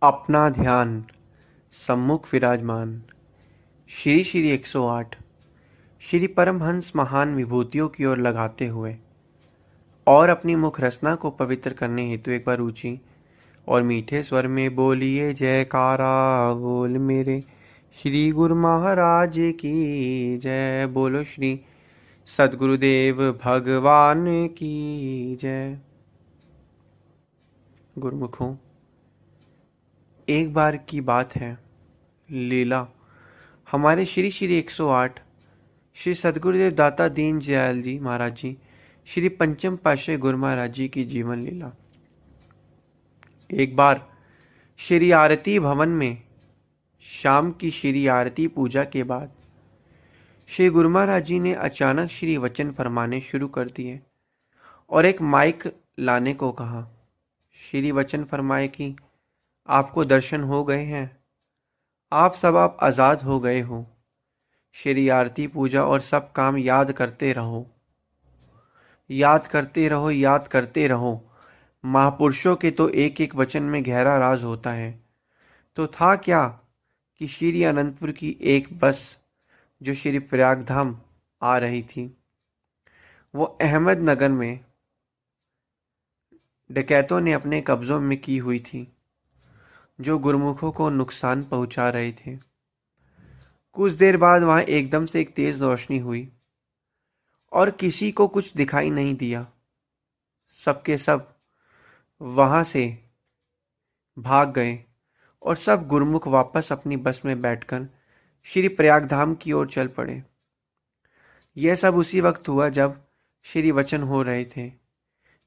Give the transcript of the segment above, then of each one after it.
अपना ध्यान सम्मुख विराजमान। श्री श्री 108 श्री परमहंस महान विभूतियों की ओर लगाते हुए और अपनी मुख रसना को पवित्र करने हेतु एक बार ऊंची और मीठे स्वर में बोलिए जयकारा बोल मेरे श्री गुरु महाराज की जय। बोलो श्री सद्गुरुदेव भगवान की जय। गुरुमुखों, एक बार की बात है, लीला हमारे श्री श्री 108 श्री सद्गुरुदेव दाता दीन दयाल जी महाराज जी श्री पंचम पातशाही गुरु महाराज जी की जीवन लीला। एक बार श्री आरती भवन में शाम की श्री आरती पूजा के बाद श्री गुरु महाराज जी ने अचानक श्री वचन फरमाने शुरू कर दिए और एक माइक लाने को कहा। श्री वचन फरमाए कि आपको दर्शन हो गए हैं, आप आज़ाद हो गए हो। श्री आरती पूजा और सब काम याद करते रहो, याद करते रहो, याद करते रहो। महापुरुषों के तो एक एक वचन में गहरा राज होता है। तो था क्या कि श्री अनंतपुर की एक बस जो श्री प्रयागधाम आ रही थी, वो अहमदनगर में डकैतों ने अपने कब्जों में की हुई थी, जो गुरुमुखों को नुकसान पहुंचा रहे थे। कुछ देर बाद वहां एकदम से एक तेज रोशनी हुई और किसी को कुछ दिखाई नहीं दिया। सबके सब वहां से भाग गए और सब गुरुमुख वापस अपनी बस में बैठकर श्री प्रयागधाम की ओर चल पड़े। यह सब उसी वक्त हुआ जब श्री वचन हो रहे थे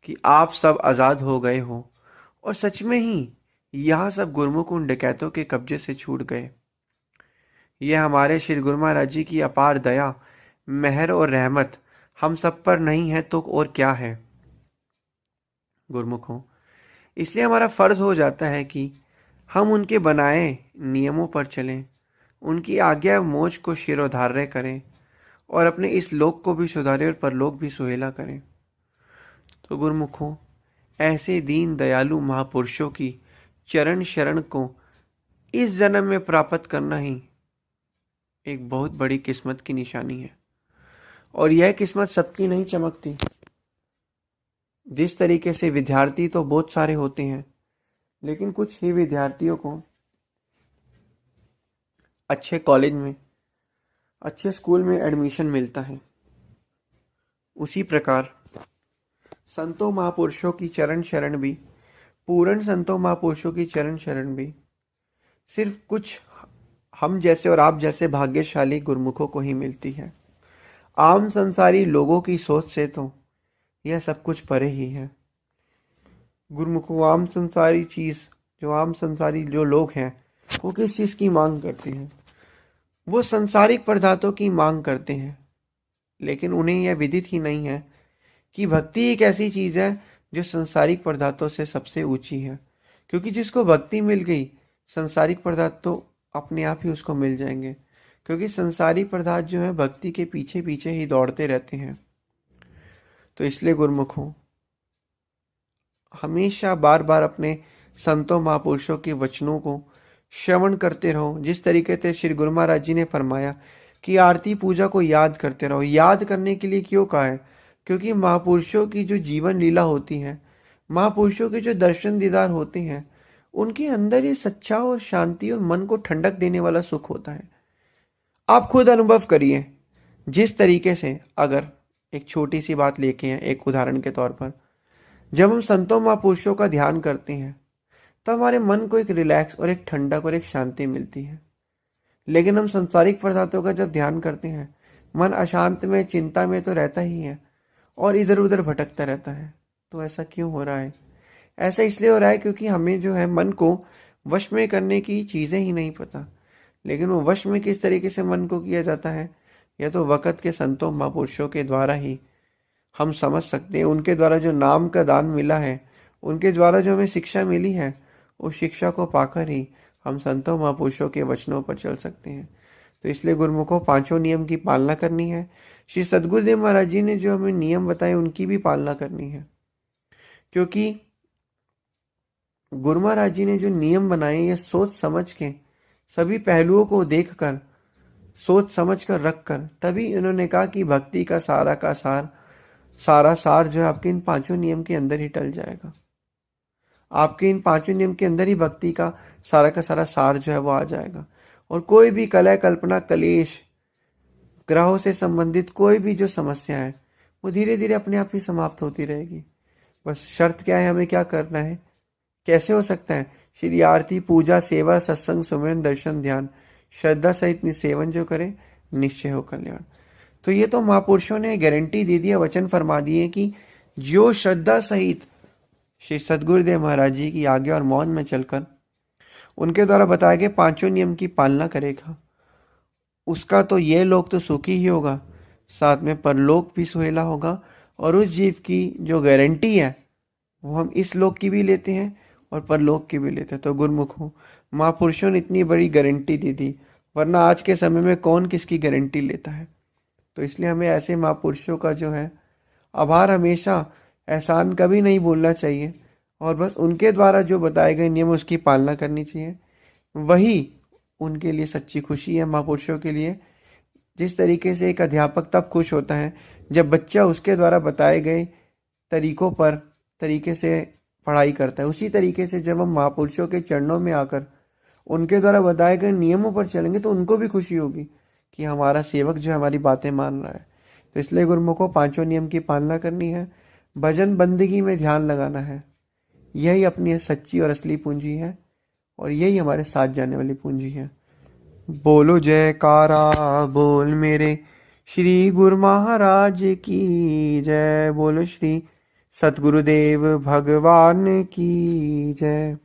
कि आप सब आज़ाद हो गए हो, और सच में ही यह सब गुरुमुख उन डकैतों के कब्जे से छूट गए। यह हमारे श्री गुरु महाराज जी की अपार दया, मेहर और रहमत हम सब पर नहीं है तो और क्या है। गुरुमुखों, इसलिए हमारा फर्ज हो जाता है कि हम उनके बनाए नियमों पर चलें, उनकी आज्ञा मोज को शिरोधार्य करें और अपने इस लोक को भी सुधारें और परलोक भी सुहेला करें। तो गुरुमुखों, ऐसे दीन दयालु महापुरुषों की चरण शरण को इस जन्म में प्राप्त करना ही एक बहुत बड़ी किस्मत की निशानी है। और यह किस्मत सबकी नहीं चमकती। जिस तरीके से विद्यार्थी तो बहुत सारे होते हैं, लेकिन कुछ ही विद्यार्थियों को अच्छे कॉलेज में, अच्छे स्कूल में एडमिशन मिलता है। उसी प्रकार संतों महापुरुषों की चरण शरण भी, पूर्ण संतों महापुरुषों की चरण शरण भी सिर्फ कुछ हम जैसे और आप जैसे भाग्यशाली गुरुमुखों को ही मिलती है। आम संसारी लोगों की सोच से तो यह सब कुछ परे ही है। गुरुमुखों, आम संसारी जो लोग हैं, वो किस चीज की मांग करते हैं? वो संसारिक पदार्थों की मांग करते हैं, लेकिन उन्हें यह विदित ही नहीं है कि भक्ति एक ऐसी चीज है जो संसारिक पदार्थों से सबसे ऊंची है। क्योंकि जिसको भक्ति मिल गई, संसारिक पदार्थ तो अपने आप ही उसको मिल जाएंगे। क्योंकि संसारिक पदार्थ जो है भक्ति के पीछे पीछे ही दौड़ते रहते हैं। तो इसलिए गुरुमुखों, हमेशा बार बार अपने संतों महापुरुषों के वचनों को श्रवण करते रहो। जिस तरीके से श्री गुरु महाराज जी ने फरमाया कि आरती पूजा को याद करते रहो। याद करने के लिए क्यों कहा है? क्योंकि महापुरुषों की जो जीवन लीला होती है, महापुरुषों के जो दर्शन दीदार होते हैं, उनके अंदर ये सच्चा और शांति और मन को ठंडक देने वाला सुख होता है। आप खुद अनुभव करिए। जिस तरीके से, अगर एक छोटी सी बात लेके हैं, एक उदाहरण के तौर पर, जब हम संतों महापुरुषों का ध्यान करते हैं तो हमारे मन को एक रिलैक्स और एक ठंडक और एक शांति मिलती है। लेकिन हम संसारिक पदार्थों का जब ध्यान करते हैं, मन अशांत में, चिंता में तो रहता ही है और इधर उधर भटकता रहता है। तो ऐसा क्यों हो रहा है? ऐसा इसलिए हो रहा है क्योंकि हमें जो है मन को वश में करने की चीज़ें ही नहीं पता। लेकिन वो वश में किस तरीके से मन को किया जाता है, यह तो वक़्त के संतों महापुरुषों के द्वारा ही हम समझ सकते हैं। उनके द्वारा जो नाम का दान मिला है, उनके द्वारा जो हमें शिक्षा मिली है, उस शिक्षा को पाकर ही हम संतों महापुरुषों के वचनों पर चल सकते हैं। तो इसलिए गुरुमुखों, पांचों नियम की पालना करनी है। श्री सद्गुरुदेव महाराज जी ने जो हमें नियम बताए, उनकी भी पालना करनी है। क्योंकि गुरु महाराज जी ने जो नियम बनाए, ये सोच समझ के, सभी पहलुओं को देखकर, सोच समझ कर रख कर, तभी इन्होंने कहा कि भक्ति का सार, सारा सार जो है आपके इन पांचों नियम के अंदर ही टल जाएगा। आपके इन पांचों नियम के अंदर ही भक्ति का सारा सार जो है वो आ जाएगा। और कोई भी कलह कल्पना कलेश, ग्रहों से संबंधित कोई भी जो समस्या है, वो धीरे धीरे अपने आप ही समाप्त होती रहेगी। बस शर्त क्या है, हमें क्या करना है, कैसे हो सकता है? श्री आरती पूजा सेवा सत्संग सुमिरन दर्शन ध्यान श्रद्धा सहित निसेवन जो करे, निश्चय हो कल्याण। तो ये तो महापुरुषों ने गारंटी दे दिया, वचन फरमा दिए कि जो श्रद्धा सहित श्री सदगुरुदेव महाराज जी की आज्ञा और मौन में चलकर उनके द्वारा बताए गए पांचों नियम की पालना करेगा, उसका तो ये लोक तो सुखी ही होगा, साथ में परलोक भी सुहेला होगा। और उस जीव की जो गारंटी है वो हम इस लोक की भी लेते हैं और परलोक की भी लेते हैं। तो गुरुमुख हो, महापुरुषों ने इतनी बड़ी गारंटी दे दी, वरना आज के समय में कौन किसकी गारंटी लेता है। तो इसलिए हमें ऐसे महापुरुषों का जो है आभार, हमेशा एहसान कभी नहीं भूलना चाहिए, और बस उनके द्वारा जो बताए गए नियम उसकी पालना करनी चाहिए। वही उनके लिए सच्ची खुशी है, महापुरुषों के लिए। जिस तरीके से एक अध्यापक तब खुश होता है जब बच्चा उसके द्वारा बताए गए तरीके से पढ़ाई करता है, उसी तरीके से जब हम महापुरुषों के चरणों में आकर उनके द्वारा बताए गए नियमों पर चलेंगे तो उनको भी खुशी होगी कि हमारा सेवक जो हमारी बातें मान रहा है। तो इसलिए गुरुमुखों, पांचों नियम की पालना करनी है, भजन बंदगी में ध्यान लगाना है। यही अपनी सच्ची और असली पूंजी है, और यही हमारे साथ जाने वाली पूंजी है। बोलो जयकारा बोल मेरे श्री गुरु महाराज की जय। बोलो श्री सतगुरुदेव भगवान की जय।